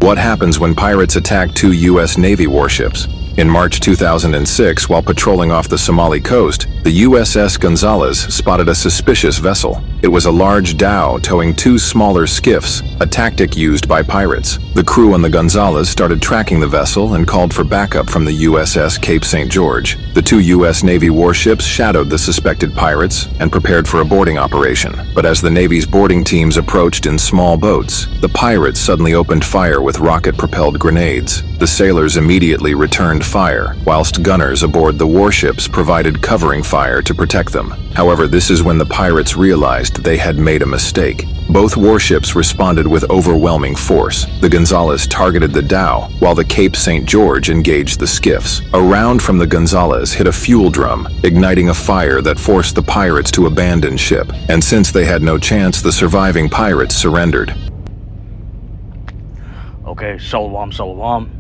What happens when pirates attack two U.S. Navy warships? In March 2006, while patrolling off the Somali coast, the USS Gonzales spotted a suspicious vessel. It was a large dhow towing two smaller skiffs, a tactic used by pirates. The crew on the Gonzales started tracking the vessel and called for backup from the USS Cape St. George. The two U.S. Navy warships shadowed the suspected pirates and prepared for a boarding operation. But as the Navy's boarding teams approached in small boats, the pirates suddenly opened fire with rocket-propelled grenades. The sailors immediately returned fire, whilst gunners aboard the warships provided covering fire to protect them. However, this is when the pirates realized they had made a mistake. Both warships responded with overwhelming force. The Gonzales targeted the dhow, while the Cape St. George engaged the skiffs. A round from the Gonzales hit a fuel drum, igniting a fire that forced the pirates to abandon ship. And since they had no chance, the surviving pirates surrendered. Okay, shalom, shalom.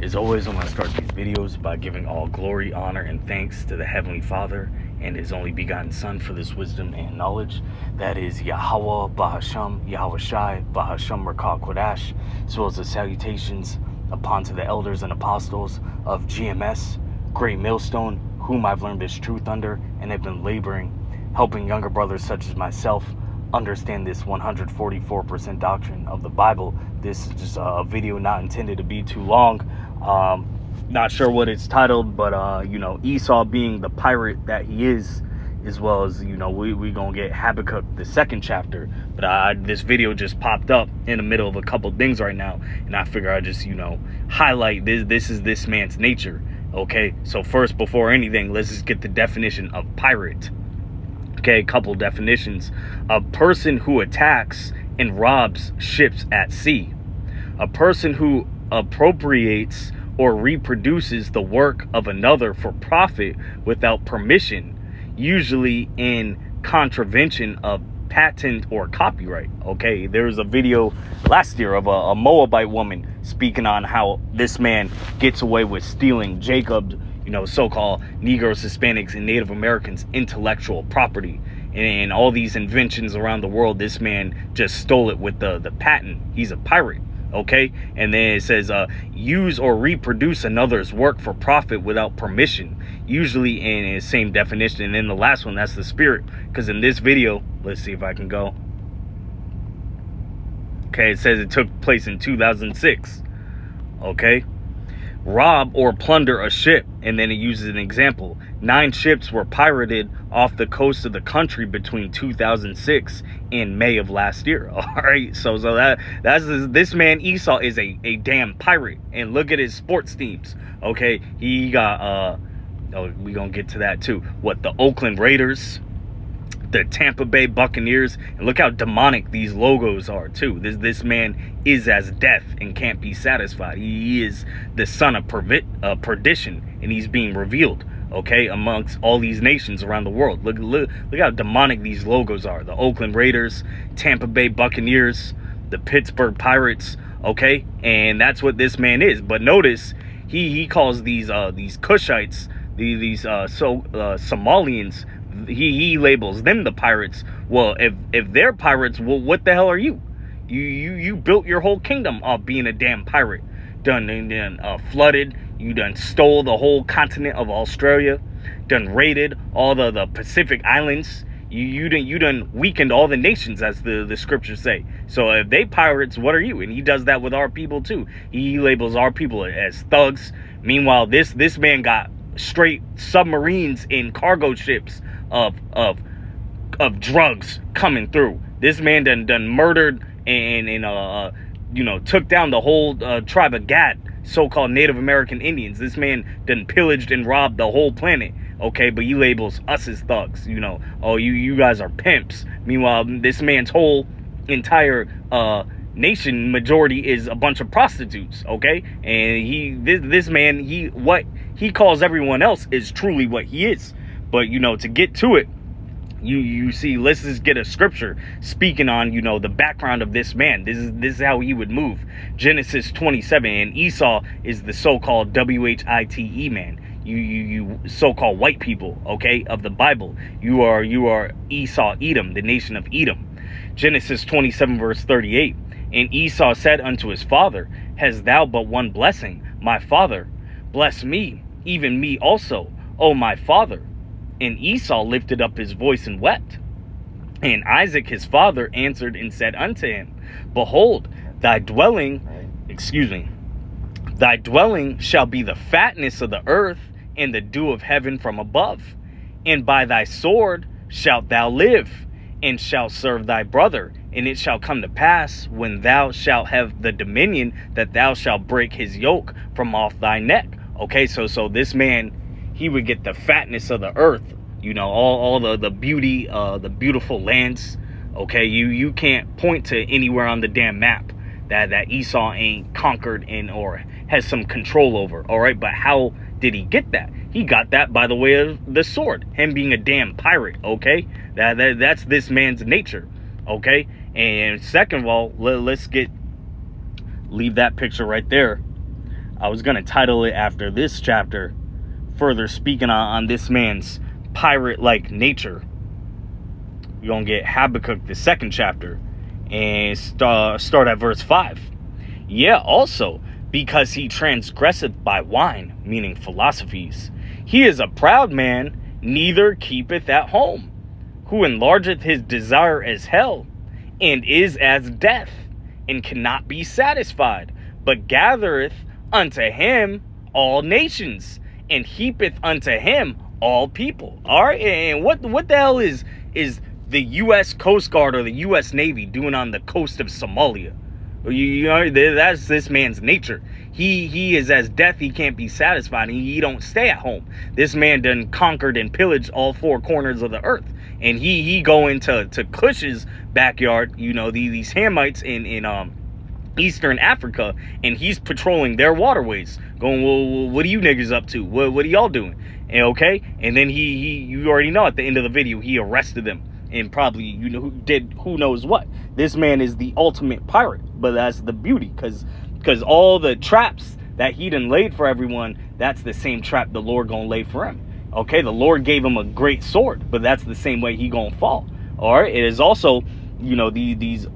As always, I'm going to start these videos by giving all glory, honor, and thanks to the Heavenly Father and His only begotten Son for this wisdom and knowledge. That is Yahweh, Bahasham, Yahweh Shai, Bahasham, Rakah Kodash, as well as the salutations upon to the elders and apostles of GMS, Great Millstone, whom I've learned this truth under and have been laboring, helping younger brothers such as myself understand this 144% doctrine of the Bible. This is just a video not intended to be too long. Not sure what it's titled, but you know, Esau being the pirate that he is, as well as, you know, we gonna get Habakkuk the second chapter. But this video just popped up in the middle of a couple things right now, and I figure I just, you know, highlight this is this man's nature. Okay, so first, before anything, let's just get the definition of pirate. Okay, a couple definitions. A person who attacks and robs ships at sea. A person who appropriates or reproduces the work of another for profit without permission, usually in contravention of patent or copyright. Okay, there was a video last year of a Moabite woman speaking on how this man gets away with stealing Jacob's, you know, so-called Negroes, Hispanics, and Native Americans' intellectual property. And all these inventions around the world, this man just stole it with the patent. He's a pirate. Okay, and then it says use or reproduce another's work for profit without permission, usually in the same definition. And then the last one, that's the spirit, because in this video, let's see if I can go. Okay, it says it took place in 2006. Okay, rob or plunder a ship, and then it uses an example. 9 ships were pirated off the coast of the country between 2006 and May of last year. All right, so that's this man Esau is a damn pirate, and look at his sports teams. Okay, he got we gonna get to that too. What, the Oakland Raiders, the Tampa Bay Buccaneers, and look how demonic these logos are too. This man is as death and can't be satisfied. He is the son of perdition, and he's being revealed, okay, amongst all these nations around the world. Look how demonic these logos are. The Oakland Raiders, Tampa Bay Buccaneers, the Pittsburgh Pirates, okay, and that's what this man is. But notice he calls these Cushites, these Somalians, he labels them the pirates. Well, if they're pirates, well, what the hell are you? You built your whole kingdom off being a damn pirate. Done flooded. You done stole the whole continent of Australia. Done raided all the Pacific Islands. You done weakened all the nations, as the scriptures say. So if they pirates, what are you? And he does that with our people too. He labels our people as thugs. Meanwhile, this man got straight submarines and cargo ships of drugs coming through. This man done murdered and you know, took down the whole tribe of Gad, so-called Native American Indians. This man done pillaged and robbed the whole planet. Okay, but he labels us as thugs. You know, oh, you guys are pimps. Meanwhile, this man's whole entire nation majority is a bunch of prostitutes. Okay, and this man, what he calls everyone else is truly what he is. But, you know, to get to it, you see, let's just get a scripture speaking on, you know, the background of this man. This is how he would move. Genesis 27, and Esau is the so-called WHITE man. You so-called white people, okay, of the Bible. You are Esau, Edom, the nation of Edom. Genesis 27 verse 38. And Esau said unto his father, Hast thou but one blessing, my father? Bless me, even me also, O my father. And Esau lifted up his voice and wept. And Isaac his father answered and said unto him, Behold, thy dwelling shall be the fatness of the earth, and the dew of heaven from above. And by thy sword shalt thou live, and shalt serve thy brother. And it shall come to pass, when thou shalt have the dominion, that thou shalt break his yoke from off thy neck. Okay, so this man, he would get the fatness of the earth, all the beauty, the beautiful lands. Okay, you can't point to anywhere on the damn map that Esau ain't conquered or has some control over. All right, but how did he get that? He got that by the way of the sword, him being a damn pirate. Okay, that's this man's nature. Okay, and second of all, let's leave that picture right there. I was gonna title it after this chapter, further speaking on this man's pirate-like nature. You're gonna get Habakkuk, the second chapter, and start at verse 5. Yeah, also, because he transgresseth by wine, meaning philosophies. He is a proud man, neither keepeth at home, who enlargeth his desire as hell, and is as death, and cannot be satisfied, but gathereth unto him all nations, and heapeth unto him all people. All right, and what the hell is the U.S. Coast Guard or the U.S. Navy doing on the coast of Somalia? That's this man's nature. He is as death, he can't be satisfied, and he don't stay at home. This man done conquered and pillaged all four corners of the earth, and he go into Cush's backyard, these Hamites in Eastern Africa, and he's patrolling their waterways, going, well, what are you niggas up to? What are y'all doing? And okay, and then you already know at the end of the video, he arrested them and probably did who knows what. This man is the ultimate pirate, but that's the beauty, because all the traps that he done laid for everyone, that's the same trap the Lord gonna lay for him. Okay, the Lord gave him a great sword, but that's the same way he gonna fall. All right, it is also these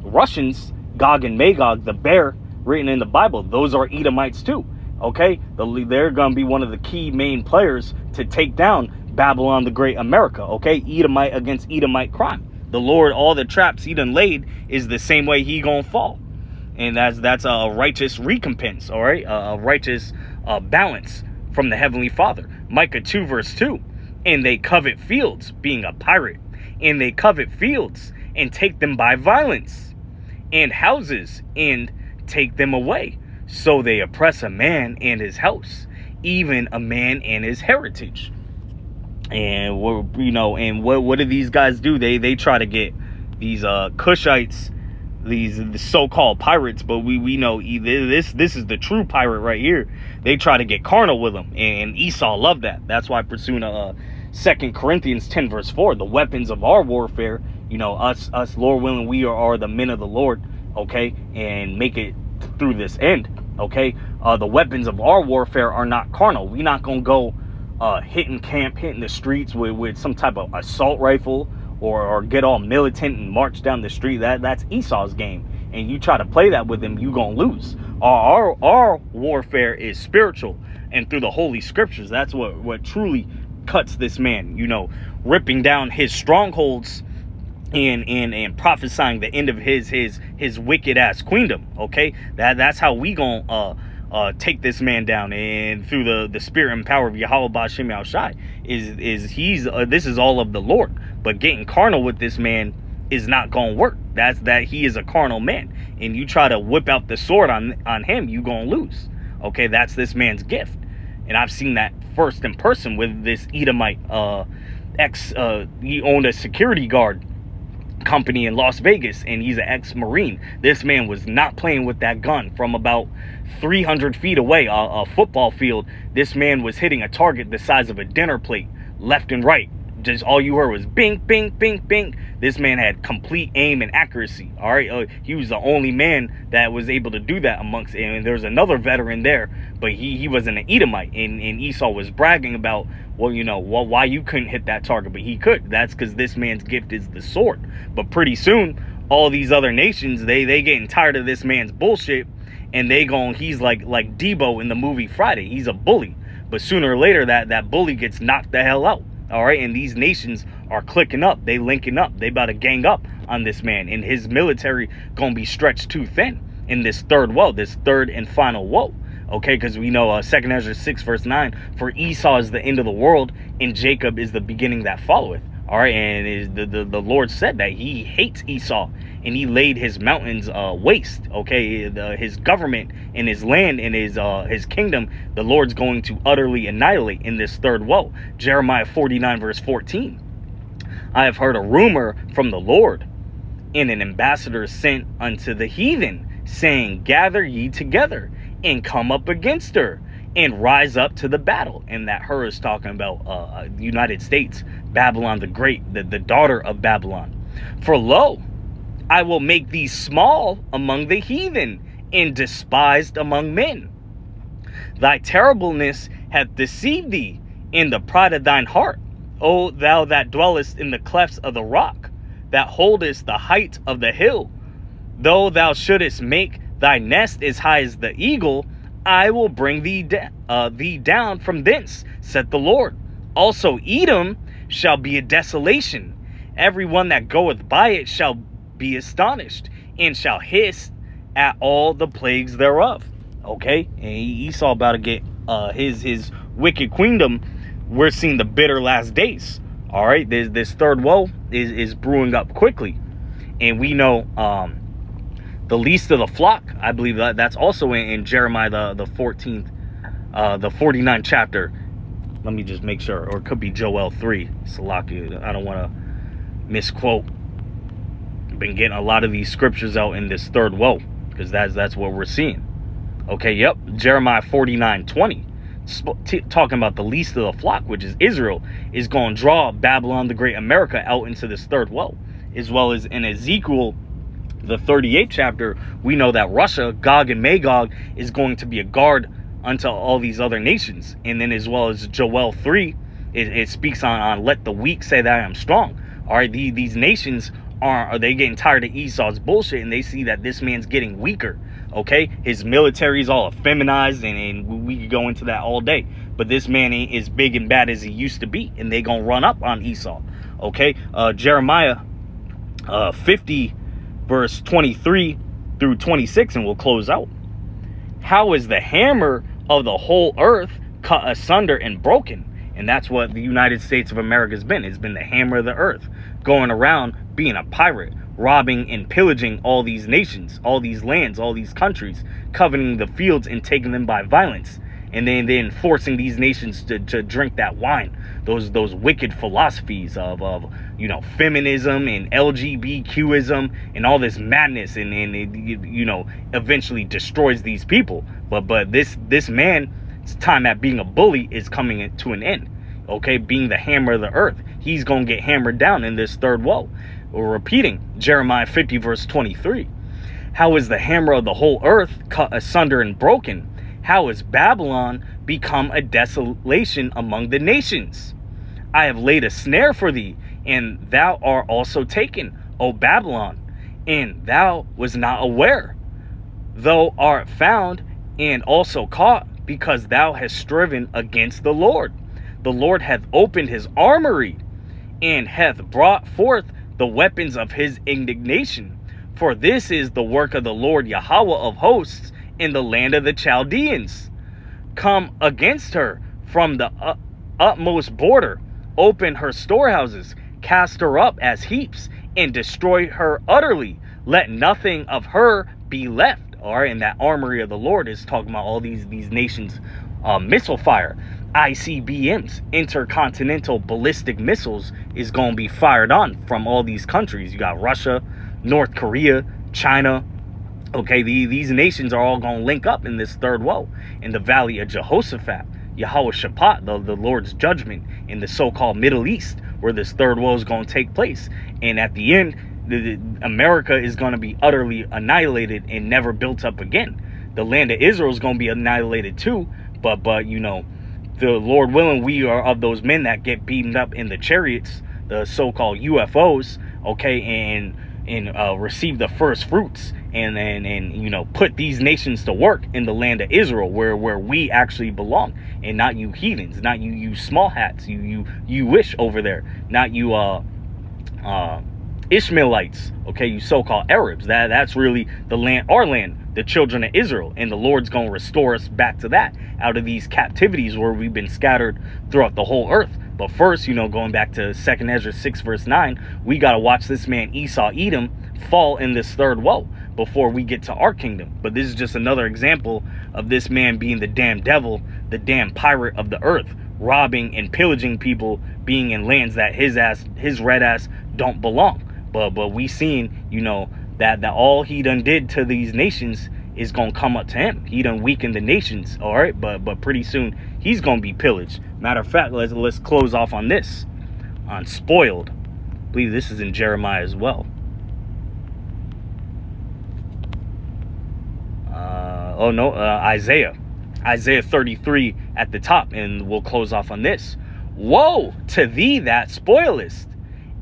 Russians, Gog and Magog, the bear written in the Bible, those are Edomites too. Okay, they're gonna be one of the key main players to take down Babylon the Great America. Okay, Edomite against Edomite crime. The Lord, all the traps he done laid is the same way he gonna fall, and that's a righteous recompense. All right, a righteous balance from the Heavenly Father. Micah 2 verse 2. And they covet fields, being a pirate, and they covet fields and take them by violence, and houses and take them away. So they oppress a man and his house, even a man and his heritage. And what do these guys do? They try to get these Cushites, the so-called pirates, but we know this is the true pirate right here. They try to get carnal with them, and Esau loved that. That's why pursuing 2 Corinthians 10 verse 4, the weapons of our warfare, us Lord willing, we are the men of the Lord, okay, and make it through this end, okay. The weapons of our warfare are not carnal. We're not gonna go hitting the streets with some type of assault rifle or get all militant and march down the street. That's Esau's game, and you try to play that with him, you gonna lose. Our warfare is spiritual and through the holy scriptures. That's what truly cuts this man, ripping down his strongholds and prophesying the end of his wicked ass queendom. Okay, that's how we gonna take this man down, and through the spirit and power of Yahweh Ba'Shem Yahushai this is all of the Lord. But getting carnal with this man is not gonna work. That he is a carnal man, and you try to whip out the sword on him, you gonna lose. Okay, that's this man's gift, and I've seen that first in person with this Edomite he owned a security guard company in Las Vegas, and he's an ex-Marine. This man was not playing with that gun from about 300 feet away, a football field. This man was hitting a target the size of a dinner plate, left and right. Just all you heard was bing, bing, bing, bing. This man had complete aim and accuracy. All right, he was the only man that was able to do that amongst, and there's another veteran there, but he wasn't an Edomite, and Esau was bragging about, why you couldn't hit that target, but he could. That's because this man's gift is the sword. But pretty soon, all these other nations, they getting tired of this man's bullshit, and he's like Debo in the movie Friday. He's a bully, but sooner or later that bully gets knocked the hell out. All right, and these nations are clicking up, they linking up, they about to gang up on this man, and his military gonna be stretched too thin in this third woe, this third and final woe. Okay, because we know 2 Ezra 6 verse 9, for Esau is the end of the world, and Jacob is the beginning that followeth. All right, and the Lord said that he hates Esau, and he laid his mountains waste. Okay, his government and his land and his kingdom, the Lord's going to utterly annihilate in this third woe. Jeremiah 49 verse 14. I have heard a rumor from the Lord, and an ambassador sent unto the heathen, saying, gather ye together, and come up against her, and rise up to the battle. And that her is talking about the United States, Babylon the Great, the daughter of Babylon. For lo, I will make thee small among the heathen, and despised among men. Thy terribleness hath deceived thee in the pride of thine heart, O thou that dwellest in the clefts of the rock, that holdest the height of the hill. Though thou shouldest make thy nest as high as the eagle, I will bring thee down from thence, saith the Lord. Also Edom shall be a desolation. Every one that goeth by it shall be astonished, and shall hiss at all the plagues thereof. Okay, and Esau about to get his wicked queendom. We're seeing the bitter last days. All right, this third woe is brewing up quickly, and we know the least of the flock, I believe that's also in Jeremiah the 14th, the 49th chapter. Let me just make sure, or it could be Joel 3. Salaki, I don't want to misquote. Been getting a lot of these scriptures out in this third woe, because that's what we're seeing. Okay, yep, Jeremiah 49:20, talking about the least of the flock, which is Israel, is going to draw Babylon the Great America out into this third woe. As well as in Ezekiel the 38th chapter, we know that Russia, Gog and Magog, is going to be a guard unto all these other nations. And then as well as Joel 3, it speaks on let the weak say that I am strong. All right, these nations are they getting tired of Esau's bullshit, and they see that this man's getting weaker. Okay, his military is all feminized, and we could go into that all day. But this man ain't as big and bad as he used to be, and they gonna run up on Esau. Okay, Jeremiah 50 verse 23 through 26, and we'll close out. How is the hammer of the whole earth cut asunder and broken? And that's what the United States of America has been. It's been the hammer of the earth, going around being a pirate, robbing and pillaging all these nations, all these lands, all these countries, coveting the fields and taking them by violence, and then forcing these nations to drink that wine, those wicked philosophies of feminism and LGBTQism and all this madness, and it, eventually destroys these people. But this man's time at being a bully is coming to an end. Okay, being the hammer of the earth, he's gonna get hammered down in this third woe. We're repeating Jeremiah 50 verse 23. How is the hammer of the whole earth cut asunder and broken? How is Babylon become a desolation among the nations? I have laid a snare for thee, and thou art also taken, O Babylon, and thou was not aware. Thou art found and also caught, because thou hast striven against the Lord. The Lord hath opened his armory, and hath brought forth the weapons of his indignation. For this is the work of the Lord Yahweh of hosts in the land of the Chaldeans. Come against her from the utmost border, open her storehouses, cast her up as heaps, and destroy her utterly. Let nothing of her be left. All right, and that armory of the Lord is talking about all these nations' missile fire. ICBMs, intercontinental ballistic missiles, is going to be fired on from all these countries. You got Russia, North Korea, China. Okay, these nations are all going to link up in this third woe in the valley of Jehoshaphat, Yahweh Shaphat, the Lord's judgment in the so-called Middle East, where this third woe is going to take place. And at the end, America is going to be utterly annihilated and never built up again. The land of Israel is going to be annihilated too, but the Lord willing, we are of those men that get beaten up in the chariots, the so-called UFOs, okay, and receive the first fruits and you know, put these nations to work in the land of Israel, where we actually belong, and not you heathens, not you small hats, you wish over there, not you Ishmaelites, okay, you so-called Arabs. That's really the land, our land, the children of Israel, and the Lord's gonna restore us back to that, out of these captivities where we've been scattered throughout the whole earth. But first, you know, going back to 2nd Ezra 6 verse 9, we got to watch this man Esau, Edom, fall in this third woe before we get to our kingdom. But this is just another example of this man being the damn devil, the damn pirate of the earth, robbing and pillaging people, being in lands that his red ass don't belong. But we seen, you know, that all he done did to these nations is gonna come up to him. He done weakened the nations, all right, but pretty soon he's gonna be pillaged. Matter of fact, let's close off on this, on spoiled. I believe this is in Jeremiah as well. Isaiah 33 at the top, and we'll close off on this. Woe to thee that spoilest,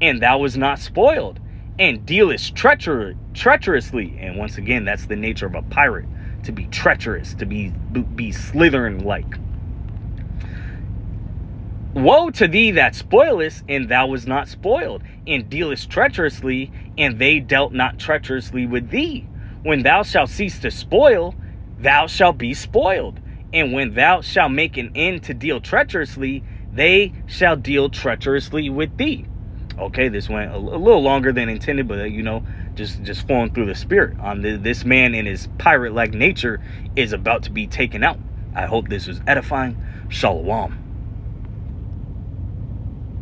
and thou was not spoiled, and dealest treacherously. And once again, that's the nature of a pirate, to be treacherous, to be slithering like. Woe to thee that spoilest, and thou was not spoiled, and dealest treacherously, and they dealt not treacherously with thee. When thou shalt cease to spoil, thou shalt be spoiled, and when thou shalt make an end to deal treacherously, they shall deal treacherously with thee. Okay, this went a little longer than intended, but you know, just flowing through the spirit on this man, and his pirate-like nature is about to be taken out. I hope this was edifying. Shalom.